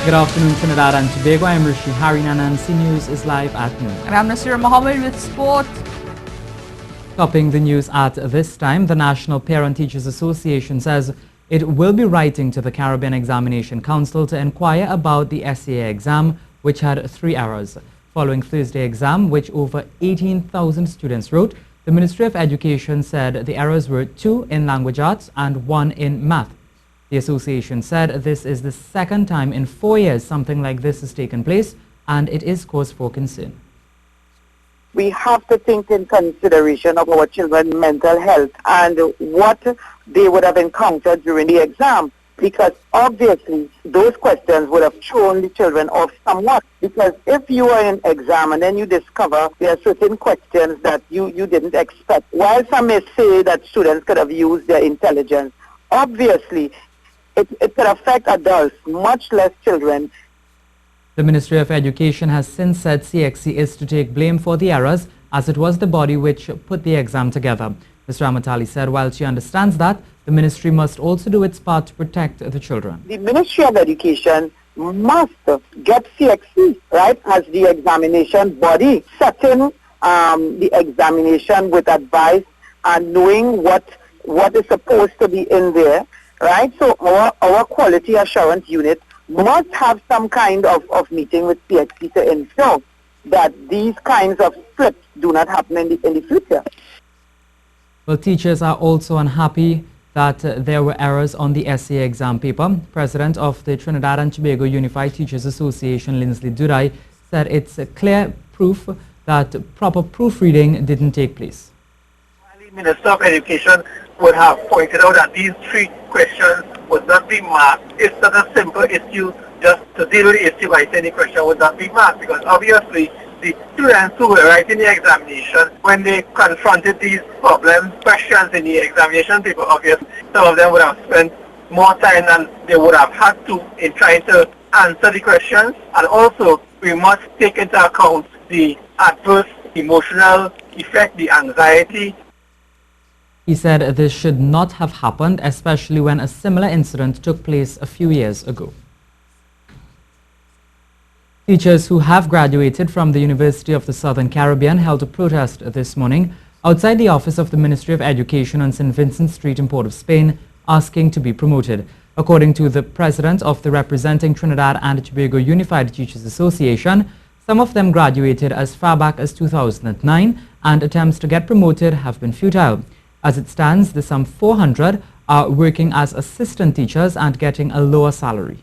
Good afternoon, Trinidad and Tobago. I'm Rishi Harinan and C News is live at noon. And I'm Nasir Mohammed with sport. Topping the news at this time, the National Parent Teachers Association says it will be writing to the Caribbean Examination Council to inquire about the SDA exam, which had 3 errors. Following Thursday exam, which over 18,000 students wrote, the Ministry of Education said the errors were 2 in language arts and 1 in math. The association said this is the second time in 4 years something like this has taken place, and it is cause for concern. We have to think in consideration of our children's mental health and what they would have encountered during the exam, because obviously those questions would have thrown the children off somewhat. Because if you are in exam and then you discover there are certain questions that you didn't expect, while some may say that students could have used their intelligence, obviously it could affect adults, much less children. The Ministry of Education has since said CXC is to take blame for the errors, as it was the body which put the exam together. Ms. Ramatali said while she understands that, the ministry must also do its part to protect the children. The Ministry of Education must get CXC, right, as the examination body, setting the examination with advice and knowing what is supposed to be in there, right? So our quality assurance unit must have some kind of meeting with CXC to ensure that these kinds of slips do not happen in the future. Well, teachers are also unhappy that there were errors on the SDA exam paper. President of the Trinidad and Tobago Unified Teachers Association, Linsley Durai, said it's a clear proof that proper proofreading didn't take place. The Minister of Education would have pointed out that these 3 questions would not be marked. It's not a simple issue. Just to deal with the issue by saying the question would not be marked, because obviously the students who were writing the examination, when they confronted these questions in the examination paper, obviously some of them would have spent more time than they would have had to in trying to answer the questions. And also we must take into account the adverse emotional effect, the anxiety. He said this should not have happened, especially when a similar incident took place a few years ago. Teachers who have graduated from the University of the Southern Caribbean held a protest this morning outside the office of the Ministry of Education on St. Vincent Street in Port of Spain, asking to be promoted. According to the president of the representing Trinidad and Tobago Unified Teachers Association, some of them graduated as far back as 2009, and attempts to get promoted have been futile. As it stands, the some 400 are working as assistant teachers and getting a lower salary.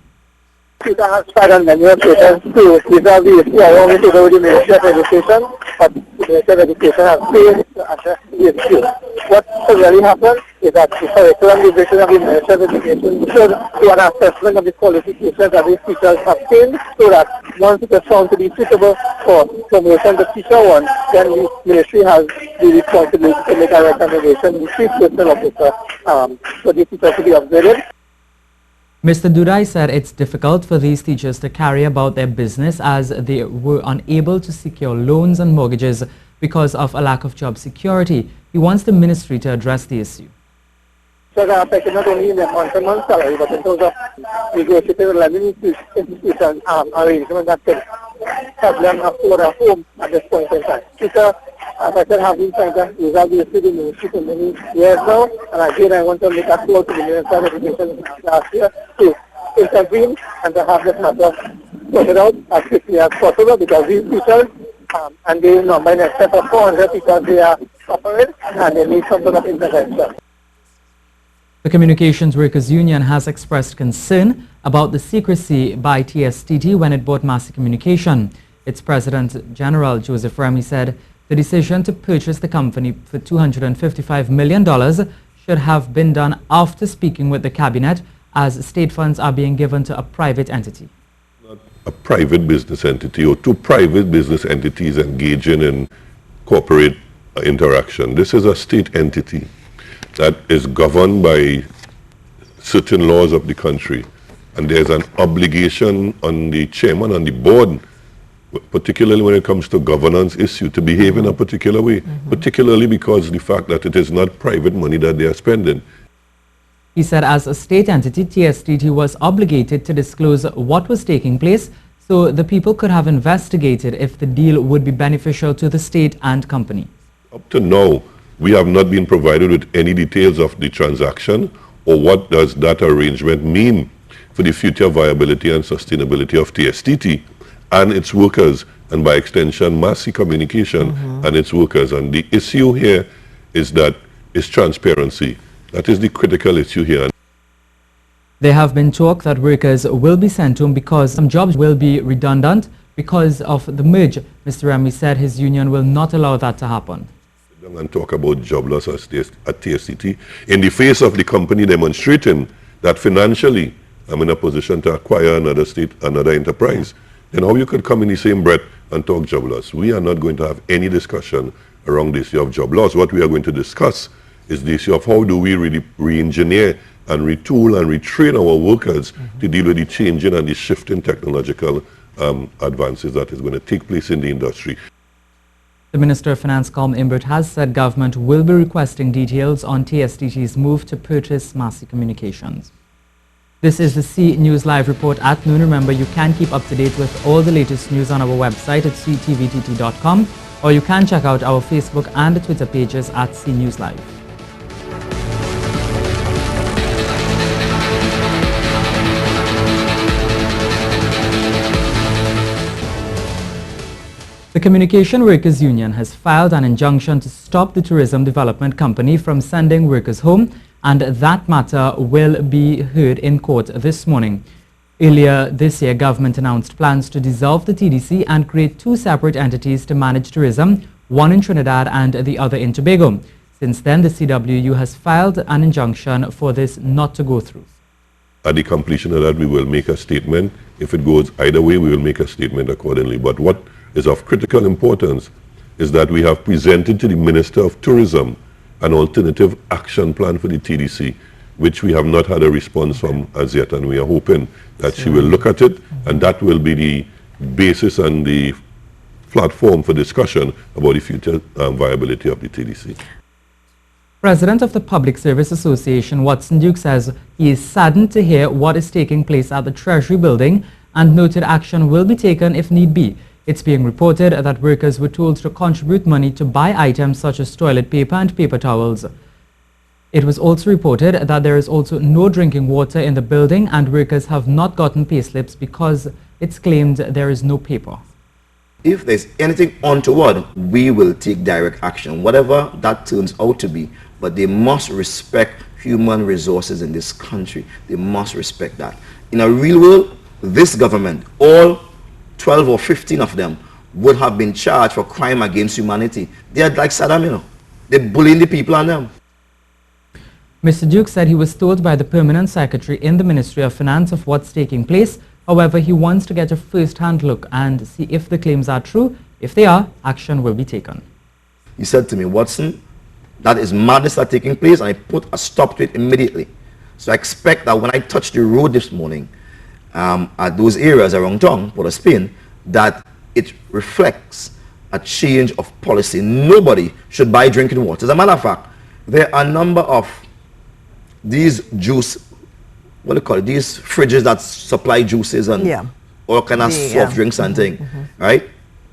Peter has tried on many occasions to resolve the issue along with the Ministry of Education, but the Ministry of Education has failed to address the issue. What has really happened is that the curriculum division of the Ministry of Education should do an assessment of the qualifications that these teachers have obtained, so that once it is found to be suitable for promotion to teacher 1, then the Ministry has the responsibility to make a recommendation to the chief personnel officer for the teachers to be upgraded. Mr. Durai said it's difficult for these teachers to carry about their business as they were unable to secure loans and mortgages because of a lack of job security. He wants the ministry to address the issue. So they are affected not only in their month-to-month salary, but in terms of negotiating lending institution arrangement that could help them afford a home at this point in time. Teachers, as I said, have been trying to resolve the issue in the ministry for many years now, and again I want to make a call to the Minister of Education last year to intervene and to have this matter sorted out as quickly as possible, because these teachers, and they number in excess of 400 teachers, they are suffering and they need some sort of intervention. The Communications Workers Union has expressed concern about the secrecy by TSTT when it bought Massey Communication. Its President General Joseph Remy said the decision to purchase the company for $255 million should have been done after speaking with the cabinet, as state funds are being given to a private entity. Not a private business entity or 2 private business entities engaging in corporate interaction. This is a state entity that is governed by certain laws of the country, and there's an obligation on the chairman and the board, particularly when it comes to governance issue, to behave in a particular way, particularly because the fact that it is not private money that they are spending. He said as a state entity, TSTT was obligated to disclose what was taking place so the people could have investigated if the deal would be beneficial to the state and company. Up to now, we have not been provided with any details of the transaction or what does that arrangement mean for the future viability and sustainability of TSTT and its workers, and by extension, Massey Communication and its workers. And the issue here is transparency. That is the critical issue here. There have been talk that workers will be sent home because some jobs will be redundant because of the merge. Mr. Remy said his union will not allow that to happen. And talk about job loss at TSTT in the face of the company demonstrating that financially I'm in a position to acquire another enterprise. Then how you could come in the same breath and talk job loss? We are not going to have any discussion around the issue of job loss. What we are going to discuss is the issue of how do we really re-engineer and retool and retrain our workers to deal with the changing and the shifting technological advances that is going to take place in the industry. The Minister of Finance, Colm Imbert, has said government will be requesting details on TSTT's move to purchase Massey Communications. This is the C News Live report at noon. Remember, you can keep up to date with all the latest news on our website at ctvtt.com, or you can check out our Facebook and Twitter pages at C News Live. The Communication Workers Union has filed an injunction to stop the tourism development company from sending workers home, and that matter will be heard in court this morning. Earlier this year, government announced plans to dissolve the TDC and create two separate entities to manage tourism, one in Trinidad and the other in Tobago. Since then, the CWU has filed an injunction for this not to go through. At the completion of that, we will make a statement. If it goes either way, we will make a statement accordingly. But what is of critical importance is that we have presented to the Minister of Tourism an alternative action plan for the TDC, which we have not had a response from as yet, and we are hoping that she will look at it, and that will be the basis and the platform for discussion about the future viability of the TDC. President of the Public Service Association, Watson Duke, says he is saddened to hear what is taking place at the Treasury building and noted action will be taken if need be. It's being reported that workers were told to contribute money to buy items such as toilet paper and paper towels. It was also reported that there is also no drinking water in the building and workers have not gotten payslips because it's claimed there is no paper. If there's anything untoward, we will take direct action, whatever that turns out to be. But they must respect human resources in this country. They must respect that. In a real world, this government, all 12 or 15 of them would have been charged for crime against humanity. They are like Saddam, you know. They're bullying the people on them. Mr. Duke said he was told by the Permanent Secretary in the Ministry of Finance of what's taking place. However, he wants to get a first-hand look and see if the claims are true. If they are, action will be taken. He said to me, Watson, that is madness that's taking place, and I put a stop to it immediately. So I expect that when I touch the road this morning, at those areas around town, Port of Spain, that it reflects a change of policy. Nobody should buy drinking water. As a matter of fact, there are a number of these these fridges that supply juices and all kind of soft drinks and things, right?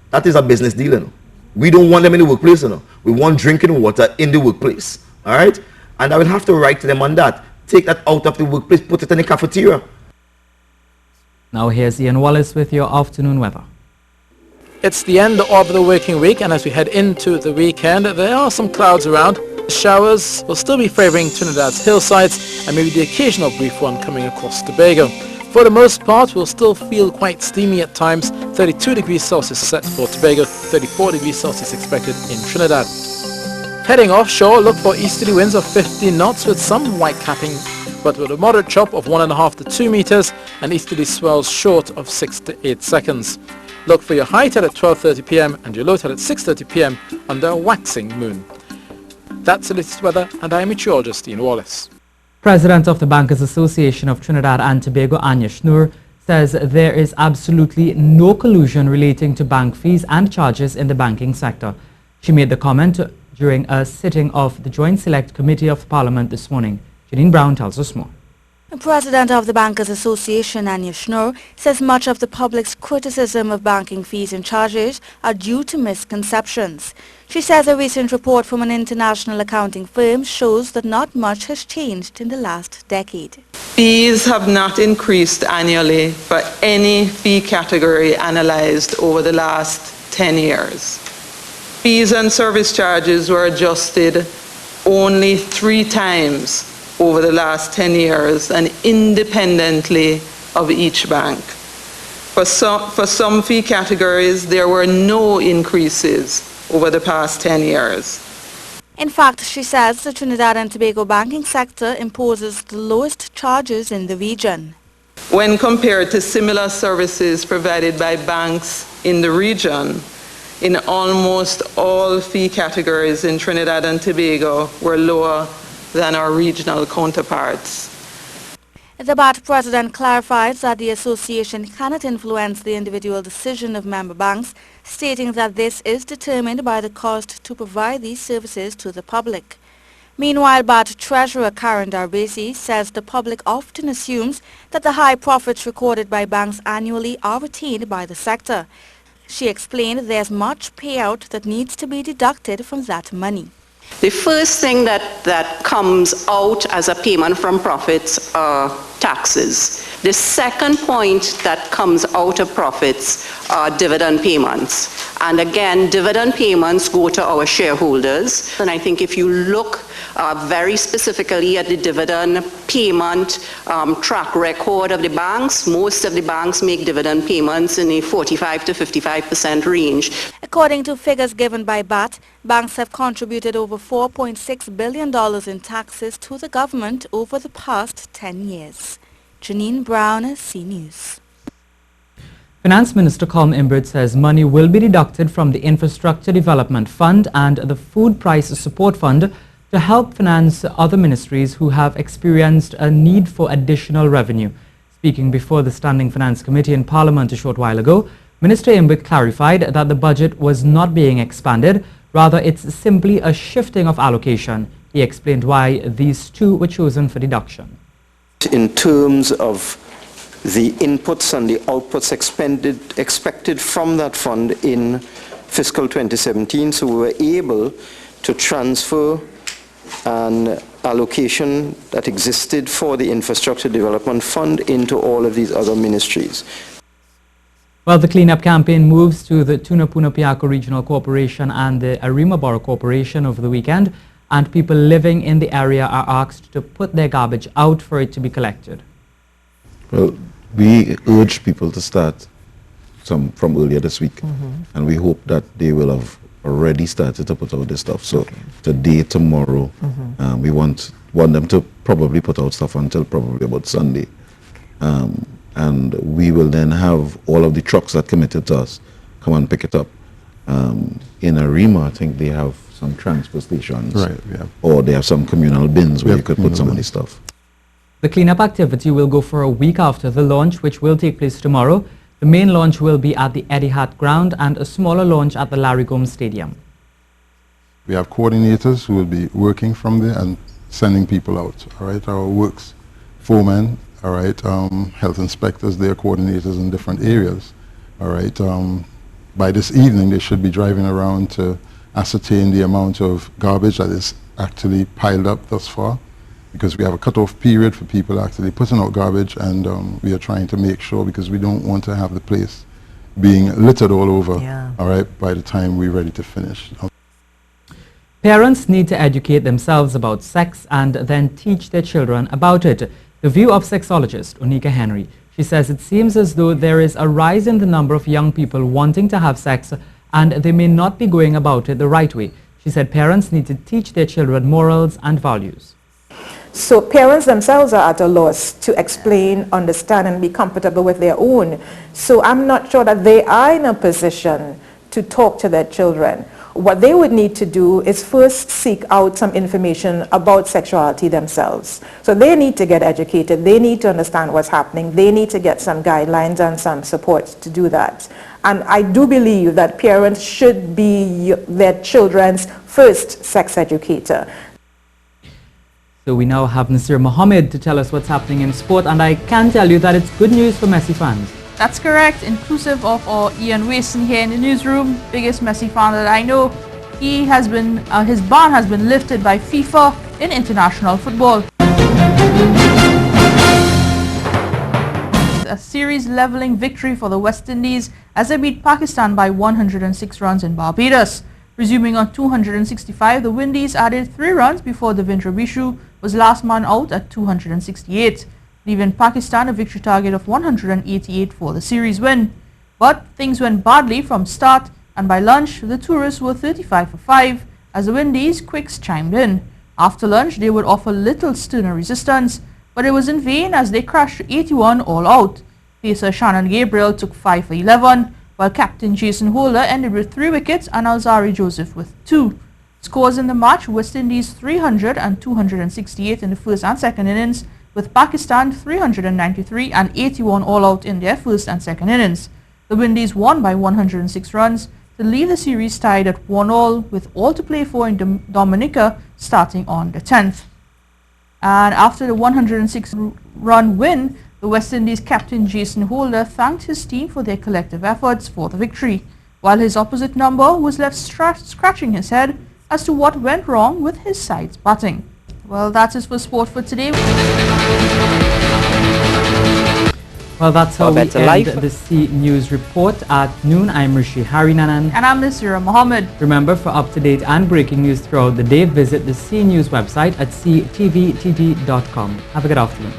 That is a business deal, you know. We don't want them in the workplace, you know. We want drinking water in the workplace, all right? And I will have to write to them on that. Take that out of the workplace, put it in the cafeteria. Now here's Ian Wallace with your afternoon weather. It's the end of the working week, and as we head into the weekend, there are some clouds around. Showers will still be favouring Trinidad's hillsides, and maybe the occasional brief one coming across Tobago. For the most part, we'll still feel quite steamy at times. 32 degrees Celsius set for Tobago, 34 degrees Celsius expected in Trinidad. Heading offshore, look for easterly winds of 15 knots with some white capping, but with a moderate chop of 1.5 to 2 meters and easterly swells short of 6 to 8 seconds. Look for your high tide at 12:30 p.m. and your low tide at 6:30 p.m. under a waxing moon. That's the latest weather, and I am meteorologist Ian Wallace. President of the Bankers Association of Trinidad and Tobago, Anya Schnur, says there is absolutely no collusion relating to bank fees and charges in the banking sector. She made the comment during a sitting of the Joint Select Committee of Parliament this morning. Janine Brown tells us more. The president of the Bankers Association, Anya Schnur, says much of the public's criticism of banking fees and charges are due to misconceptions. She says a recent report from an international accounting firm shows that not much has changed in the last decade. Fees have not increased annually for any fee category analyzed over the last 10 years. Fees and service charges were adjusted only 3 times over the last 10 years and independently of each bank. For some fee categories, there were no increases over the past 10 years. In fact, she says the Trinidad and Tobago banking sector imposes the lowest charges in the region. When compared to similar services provided by banks in the region, in almost all fee categories in Trinidad and Tobago were lower than our regional counterparts. The BAT president clarifies that the association cannot influence the individual decision of member banks, stating that this is determined by the cost to provide these services to the public. Meanwhile, BAT treasurer Karen Darbesi says the public often assumes that the high profits recorded by banks annually are retained by the sector. She explained there's much payout that needs to be deducted from that money. The first thing that comes out as a payment from profits are taxes. The second point that comes out of profits are dividend payments. And again, dividend payments go to our shareholders. And I think if you look very specifically at the dividend payment track record of the banks, most of the banks make dividend payments in a 45 to 55% range. According to figures given by BAT, banks have contributed over $4.6 billion in taxes to the government over the past 10 years. Janine Brown, C News. Finance Minister Colm Imbert says money will be deducted from the Infrastructure Development Fund and the Food Price Support Fund to help finance other ministries who have experienced a need for additional revenue. Speaking before the Standing Finance Committee in Parliament a short while ago, Minister Imbert clarified that the budget was not being expanded, rather it's simply a shifting of allocation. He explained why these two were chosen for deduction. In terms of the inputs and the outputs expected from that fund in fiscal 2017, so we were able to transfer an allocation that existed for the Infrastructure Development Fund into all of these other ministries. Well, the cleanup campaign moves to the Tunapuna-Piako Regional Corporation and the Arima Borough Corporation over the weekend, and people living in the area are asked to put their garbage out for it to be collected. Well, we urge people to start from earlier this week, and we hope that they will have already started to put out this stuff. So today, tomorrow, we want them to probably put out stuff until probably about Sunday. And we will then have all of the trucks that committed to us come and pick it up. In Arima, I think they have some transfer stations, right, yeah. Or they have some communal bins where you could put some of the stuff. The cleanup activity will go for a week after the launch, which will take place tomorrow. The main launch will be at the Etihad ground and a smaller launch at the Larry Gomes Stadium. We have coordinators who will be working from there and sending people out, all right? Our works foremen, all right, health inspectors, they are coordinators in different areas, all right? By this evening, they should be driving around to ascertain the amount of garbage that is actually piled up thus far, because we have a cutoff period for people actually putting out garbage, and we are trying to make sure, because we don't want to have the place being littered all over, all right, by the time we're ready to finish. Parents need to educate themselves about sex and then teach their children about it. The view of sexologist Onika Henry. She says it seems as though there is a rise in the number of young people wanting to have sex, and they may not be going about it the right way. She said parents need to teach their children morals and values. So parents themselves are at a loss to explain, understand, and be comfortable with their own. So I'm not sure that they are in a position to talk to their children. What they would need to do is first seek out some information about sexuality themselves. So they need to get educated, they need to understand what's happening, they need to get some guidelines and some support to do that. And I do believe that parents should be their children's first sex educator. So we now have Nasir Mohammed to tell us what's happening in sport, and I can tell you that it's good news for Messi fans. That's correct, inclusive of our Ian Waston here in the newsroom, biggest Messi fan that I know. He has been, his ban has been lifted by FIFA in international football. A series leveling victory for the West Indies as they beat Pakistan by 106 runs in Barbados. Resuming on 265, the Windies added 3 runs before Devendra Bishu was last man out at 268, leaving Pakistan a victory target of 188 for the series win. But things went badly from start, and by lunch, the tourists were 35 for 5 as the Windies quicks chimed in. After lunch, they would offer little sterner resistance, but it was in vain as they crashed to 81 all out. Pacer Shannon Gabriel took 5 for 11, while captain Jason Holder ended with 3 wickets and Alzari Joseph with 2. Scores in the match: West Indies 300 and 268 in the first and second innings, with Pakistan 393 and 81 all out in their first and second innings. The Windies won by 106 runs to leave the series tied at 1-all, with all to play for in Dominica starting on the 10th. And after the 106-run win, the West Indies captain Jason Holder thanked his team for their collective efforts for the victory, while his opposite number was left scratching his head as to what went wrong with his side's batting. Well, that's it for sport for today. Well, that's how we end the C News Report. At noon, I'm Rishi Harinanan. And I'm Nasira Mohammed. Remember, for up-to-date and breaking news throughout the day, visit the C News website at ctvtv.com. Have a good afternoon.